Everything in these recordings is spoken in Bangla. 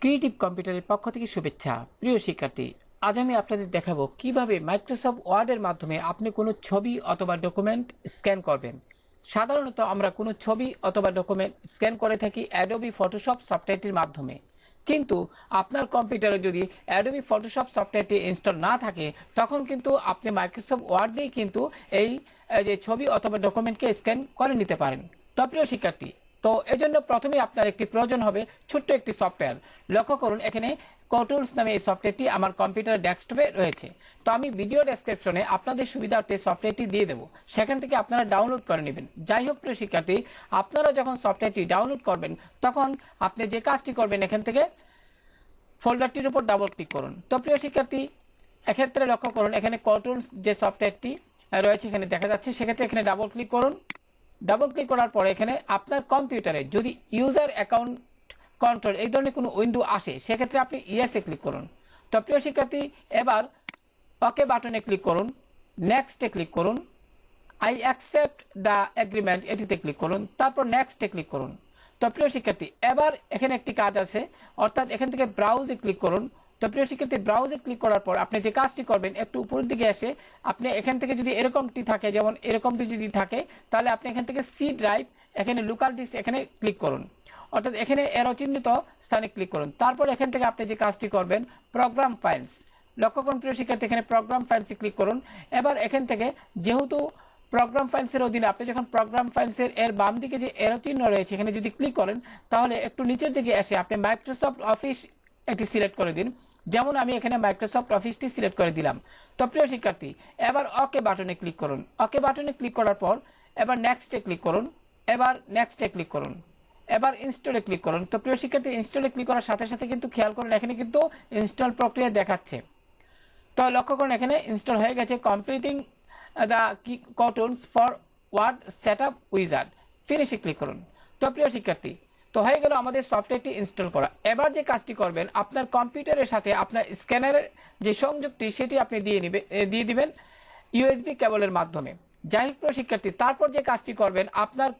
ক্রিয়েটিভ কম্পিউটারের পক্ষ থেকে শুভেচ্ছা। প্রিয় শিক্ষার্থী, আজ আমি আপনাদের দেখাবো কিভাবে মাইক্রোসফট ওয়ার্ডের মাধ্যমে আপনি কোনো ছবি অথবা ডকুমেন্ট স্ক্যান করবেন। সাধারণত আমরা কোনো ছবি অথবা ডকুমেন্ট স্ক্যান করে থাকি অ্যাডোবি ফটোশপ সফটওয়্যারটির মাধ্যমে, কিন্তু আপনার কম্পিউটারে যদি অ্যাডোবি ফটোশপ সফটওয়্যারটি ইনস্টল না থাকে তখন কিন্তু আপনি মাইক্রোসফট ওয়ার্ড দিয়েই কিন্তু এই যে ছবি অথবা ডকুমেন্টকে স্ক্যান করে নিতে পারেন। তো প্রিয় শিক্ষার্থী, তো এজন্য প্রথমেই আপনার একটি প্রয়োজন হবে ছোট্ট একটি সফটওয়্যার। লক্ষ্য করুন, এখানে কটুলস নামে এই সফটওয়্যারটি আমার কম্পিউটার ডেস্কটপে রয়েছে। তো আমি ভিডিও ডেসক্রিপশনে আপনাদের সুবিধার্থে সফটওয়্যারটি দিয়ে দেবো, সেখান থেকে আপনারা ডাউনলোড করে নেবেন। যাই হোক প্রিয় শিক্ষার্থী, আপনারা যখন সফটওয়্যারটি ডাউনলোড করবেন তখন আপনি যে কাজটি করবেন, এখান থেকে ফোল্ডারটির উপর ডাবল ক্লিক করুন। তো প্রিয় শিক্ষার্থী, এক্ষেত্রে লক্ষ্য করুন এখানে কটুলস যে সফটওয়্যারটি রয়েছে এখানে দেখা যাচ্ছে, সেক্ষেত্রে এখানে ডাবল ক্লিক করুন। ডাবল ক্লিক করার পরে এখানে আপনার কম্পিউটারে যদি ইউজার অ্যাকাউন্ট কন্ট্রোল এই ধরনের কোনো উইন্ডো আসে, সেক্ষেত্রে আপনি ইয়েসে ক্লিক করুন। তো প্রিয় শিক্ষার্থী, এবার ওকে বাটনে ক্লিক করুন, নেক্সটে ক্লিক করুন, আই অ্যাকসেপ্ট দ্য এগ্রিমেন্ট এটিতে ক্লিক করুন, তারপর নেক্সটে ক্লিক করুন। তো প্রিয় শিক্ষার্থী, এবার এখানে একটি কাজ আছে, অর্থাৎ এখান থেকে ব্রাউজে ক্লিক করুন। তো প্রিয় শিক্ষার্থী, ব্রাউজে ক্লিক করার পর আপনি যে কাজটি করবেন, একটু উপরের দিকে এসে আপনি এখান থেকে যদি এরকমটি থাকে, যেমন এরকমটি যদি থাকে, তাহলে আপনি এখান থেকে সি ড্রাইভ, এখানে লোকাল ডিস্ক এখানে ক্লিক করুন, অর্থাৎ এখানে এরো চিহ্নিত স্থানে ক্লিক করুন। তারপর এখান থেকে আপনি যে কাজটি করবেন, প্রোগ্রাম ফাইলস, লক্ষ্য করুন প্রিয় শিক্ষার্থী, এখানে প্রোগ্রাম ফাইলসে ক্লিক করুন। এবার এখান থেকে যেহেতু প্রোগ্রাম ফাইলসের অধীনে আপনি যখন প্রোগ্রাম ফাইলসের এর বাম দিকে যে এরো চিহ্ন রয়েছে এখানে যদি ক্লিক করেন, তাহলে একটু নিচের দিকে এসে আপনি মাইক্রোসফট অফিস এটি সিলেক্ট করে দিন। যেমন আমি এখানে মাইক্রোসফট অফিসটি সিলেক্ট করে দিলাম। তো প্রিয় শিক্ষার্থী, এবার ওকে বাটনে ক্লিক করুন। ওকে বাটনে ক্লিক করার পর এবার নেক্সটে ক্লিক করুন, এবার নেক্সটে ক্লিক করুন, এবার ইনস্টলে ক্লিক করুন। তো প্রিয় শিক্ষার্থী, ইনস্টলে ক্লিক করার সাথে সাথে কিন্তু খেয়াল করুন এখানে কিন্তু ইনস্টল প্রক্রিয়া দেখাচ্ছে। তো লক্ষ্য করুন এখানে ইনস্টল হয়ে গেছে, কমপ্লিটিং দ্য কটুলস ফর ওয়ার্ড সেটআপ উইজার্ড, ফিনিশে ক্লিক করুন। তো প্রিয় শিক্ষার্থী, তো হয়ে গেল আমাদের সফটওয়্যারটি ইনস্টল করা। এবার যে কাজটি করবেন, আপনার কম্পিউটারের সাথে আপনার স্ক্যানারের যে সংযোগটি সেটি আপনি দিয়ে দিবেন ইউএসবি কেবলের মাধ্যমে। যাই হোক প্রিয় শিক্ষার্থী, তারপর যে কাজটি করবেন, আপনার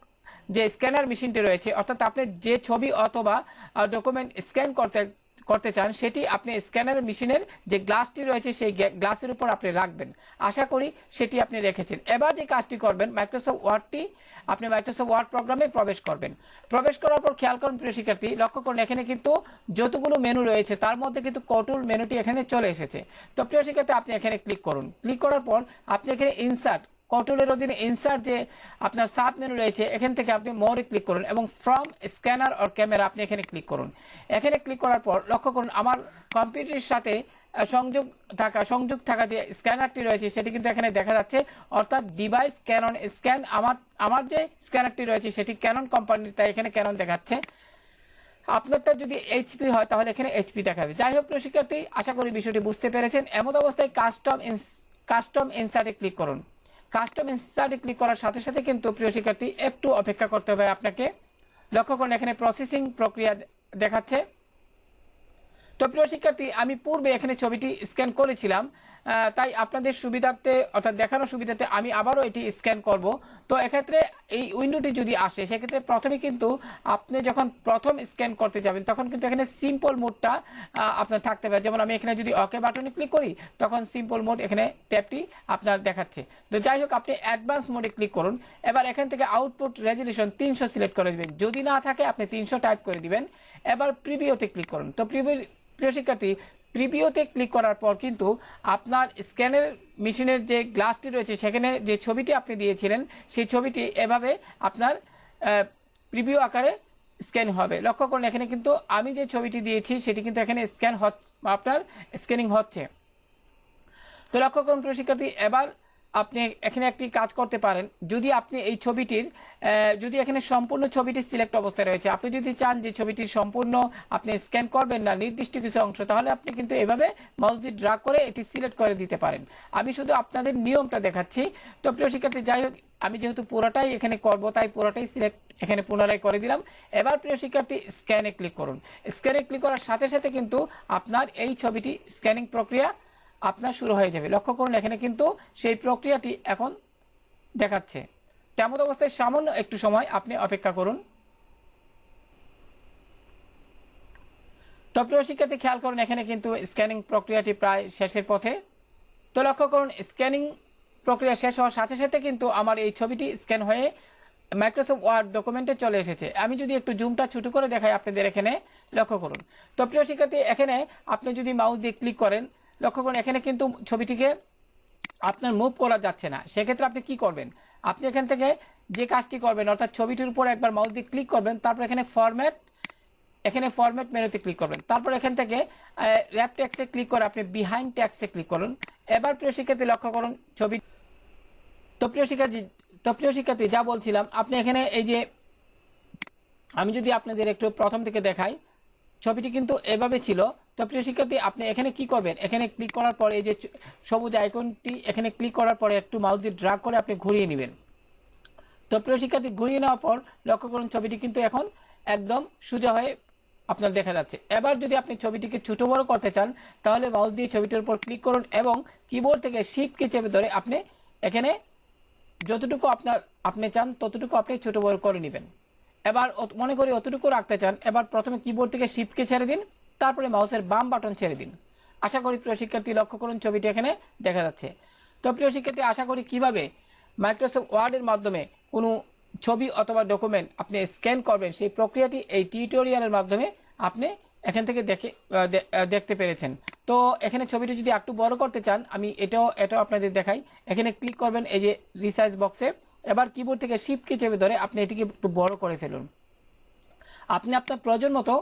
যে স্ক্যানার মেশিনটি রয়েছে, অর্থাৎ আপনি যে ছবি অথবা ডকুমেন্ট স্ক্যান করতে চান, সেটি আপনি স্ক্যানার মেশিনের যে গ্লাসটি রয়েছে সেই গ্লাসের উপর আপনি রাখবেন। আশা করি সেটি আপনি রেখেছেন। এবার যে কাজটি করবেন, মাইক্রোসফট ওয়ার্ডটি আপনি মাইক্রোসফট ওয়ার্ড প্রোগ্রামে প্রবেশ করবেন। প্রবেশ করার পর খেয়াল করুন প্রিয় শিক্ষার্থী, লক্ষ্য করুন এখানে কিন্তু যতগুলো মেনু রয়েছে তার মধ্যে কিন্তু কন্ট্রোল মেনুটি এখানে চলে এসেছে। তো প্রিয় শিক্ষার্থী, আপনি এখানে ক্লিক করুন। ক্লিক করার পর আপনি এখানে ইনসার্ট কন্ট্রোলের অধীনে ইনসার্ট যে আপনার সাব মেনু রয়েছে এখান থেকে আপনি মোরে ক্লিক করুন এবং ফ্রম স্ক্যানার অর ক্যামেরা আপনি এখানে ক্লিক করুন। এখানে ক্লিক করার পর লক্ষ্য করুন আমার কম্পিউটারের সাথে সংযোগ থাকা যে স্ক্যানারটি রয়েছে সেটি কিন্তু এখানে দেখা যাচ্ছে, অর্থাৎ ডিভাইস ক্যানন স্ক্যান। আমার যে স্ক্যানারটি রয়েছে সেটি ক্যানন কোম্পানির, তাই এখানে ক্যানন দেখাচ্ছে। আপনারটা যদি এইচপি হয় তাহলে এখানে এইচপি দেখাবে। যাই হোক প্রিয় শিক্ষার্থী, আশা করি বিষয়টি বুঝতে পেরেছেন। এমন অবস্থায় কাস্টম ইনসার্টে ক্লিক করুন। কাস্টম ইনসার্টে ক্লিক করার সাথে সাথে কিন্তু প্রিয় শিক্ষার্থী একটু অপেক্ষা করতে হবে আপনাকে। লক্ষ্য করুন এখানে প্রসেসিং প্রক্রিয়া দেখাচ্ছে। তো প্রিয় শিক্ষার্থী, আমি পূর্বে এখানে ছবিটি স্ক্যান করেছিলাম, তাই আপনাদের সুবিধার্থে অর্থাৎ দেখানোর সুবিধার্থে আমি আবারও এটি স্ক্যান করব। তো এক্ষেত্রে এই উইন্ডোটি যদি আসে, সেক্ষেত্রে প্রথমে কিন্তু আপনি যখন প্রথম স্ক্যান করতে যাবেন তখন কিন্তু এখানে সিম্পল মোডটা আপনার থাকতে পারে। যেমন আমি এখানে যদি ওকে বাটনে ক্লিক করি তখন সিম্পল মোড এখানে ট্যাবটি আপনার দেখাচ্ছে। তো যাই হোক, আপনি অ্যাডভান্স মোডে ক্লিক করুন। এবার এখান থেকে আউটপুট রেজলিউশন 300 সিলেক্ট করে দিবেন, যদি না থাকে আপনি 300 টাইপ করে দিবেন। এবার প্রিভিউতে ক্লিক করুন। তো প্রিয় শিক্ষার্থী, প্রিভিউতে ক্লিক করার পর কিন্তু আপনার স্ক্যানের মেশিনের যে গ্লাসটি রয়েছে সেখানে যে ছবিটি আপনি দিয়েছিলেন সেই ছবিটি এভাবে আপনার প্রিভিউ আকারে স্ক্যান হবে। লক্ষ্য করুন এখানে কিন্তু আমি যে ছবিটি দিয়েছি সেটি কিন্তু এখানে আপনার স্ক্যানিং হচ্ছে। তো লক্ষ্য করুন প্রিয় শিক্ষার্থী, এবার আপনি এখানে একটি কাজ করতে পারেন। যদি আপনি এই ছবিটির যদি এখানে সম্পূর্ণ ছবিটি সিলেক্ট অবস্থায় রয়েছে, আপনি যদি চান যে ছবিটির সম্পূর্ণ আপনি স্ক্যান করবেন না, নির্দিষ্ট কিছু অংশ, তাহলে আপনি কিন্তু এভাবে মাউস দিয়ে ড্র্যাগ করে এটি সিলেক্ট করে দিতে পারেন। আমি শুধু আপনাদের নিয়মটা দেখাচ্ছি। তো প্রিয় শিক্ষার্থী, যাই হোক, আমি যেহেতু পুরোটাই এখানে করব তাই পুরোটাই সিলেক্ট এখানে পুনরায় করে দিলাম। এবার প্রিয় শিক্ষার্থী, স্ক্যানে ক্লিক করুন। স্ক্যানে ক্লিক করার সাথে সাথে কিন্তু আপনার এই ছবিটি স্ক্যানিং প্রক্রিয়া আপনার শুরু হয়ে যাবে। লক্ষ্য করুন এখানে কিন্তু সেই প্রক্রিয়াটি এখন দেখাচ্ছে। তেমন অবস্থায় সামান্য একটু সময় আপনি অপেক্ষা করুন। তো তো প্রিয় শিক্ষার্থী, খেয়াল করুন এখানে কিন্তু স্ক্যানিং প্রক্রিয়াটি প্রায় শেষের পথে। তো লক্ষ্য করুন, স্ক্যানিং প্রক্রিয়া শেষ হওয়ার সাথে সাথে কিন্তু আমার এই ছবিটি স্ক্যান হয়ে মাইক্রোসফট ওয়ার্ড ডকুমেন্টে চলে এসেছে। আমি যদি একটু জুমটা ছোট করে দেখাই আপনাদের, এখানে লক্ষ্য করুন। তো প্রিয় শিক্ষার্থী, এখানে আপনি যদি মাউস দিয়ে ক্লিক করেন, লক্ষ্য করুন এখানে কিন্তু ছবিটিকে আপনার মুভ করা যাচ্ছে না। সেক্ষেত্রে আপনি কি করবেন, আপনি এখান থেকে যে কাজটি করবেন, অর্থাৎ ছবিটির উপর একবার মাউস দিয়ে ক্লিক করবেন, তারপর এখানে ফরম্যাট মেনুতে ক্লিক করবেন, তারপর এখান থেকে র্যাপ টেক্সটে ক্লিক করে আপনি বিহাইন্ড টেক্সটে ক্লিক করুন। এবার প্রিয় শিক্ষার্থী লক্ষ্য করুন ছবি। তো প্রিয় শিক্ষার্থী যা বলছিলাম, আপনি এখানে এই যে আমি যদি আপনাদের একটু প্রথম থেকে দেখাই, ছবিটি কিন্তু এভাবে ছিল। তো প্রিয় শিক্ষার্থী, আপনি এখানে কি করবেন, এখানে ক্লিক করার পরে এই যে সবুজ আইকনটি, এখানে ক্লিক করার পরে একটু মাউস দিয়ে ড্র্যাগ করে আপনি ঘুরিয়ে নেবেন। তো প্রিয় শিক্ষার্থী, ঘুরিয়ে নেওয়ার পর লক্ষ্য করুন ছবিটি কিন্তু এখন একদম সোজা হয়ে আপনার দেখা যাচ্ছে। এবার যদি আপনি ছবিটিকে ছোট বড় করতে চান, তাহলে মাউস দিয়ে ছবিটির উপর ক্লিক করুন এবং কিবোর্ড থেকে শিফটকে চেপে ধরে আপনি এখানে যতটুকু আপনি চান ততটুকু আপনি ছোট বড় করে নেবেন। এবার মনে করি অতটুকু রাখতে চান, এবার প্রথমে কিবোর্ড থেকে শিফটকে ছেড়ে দিন, তারপরে মাউসের বাম বাটন ছেড়ে দিন। আশা করি প্রিয় শিক্ষার্থী লক্ষ্য করুন ছবিটি এখানে দেখা যাচ্ছে। তো প্রিয় শিক্ষার্থী, আশা করি কিভাবে মাইক্রোসফট ওয়ার্ডের মাধ্যমে কোনো ছবি অথবা ডকুমেন্ট আপনি স্ক্যান করবেন সেই প্রক্রিয়াটি এই টিউটোরিয়ালের মাধ্যমে আপনি এখান থেকে দেখতে পেরেছেন। তো এখানে ছবিটি যদি একটু বড় করতে চান, আমি এটাও আপনাদের দেখাই। এখানে ক্লিক করবেন এই যে রিসাইজ বক্সে, এবার কিবোর্ড থেকে শিফটকে চেপে ধরে আপনি এটিকে একটু বড় করে ফেলুন। আপনি আপনার প্রয়োজন মতো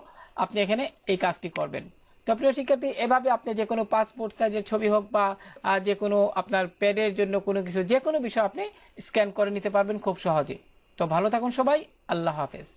আপনি এখানে এই কাজটি করবেন। তো প্রিয় শিক্ষার্থী, এভাবে আপনি যে কোনো পাসপোর্ট সাইজের ছবি হোক বা যে কোনো আপনার প্যাডের জন্য কোনো কিছু, যে কোনো বিষয় আপনি স্ক্যান করে নিতে পারবেন খুব সহজে। তো ভালো থাকুন সবাই, আল্লাহ হাফেজ।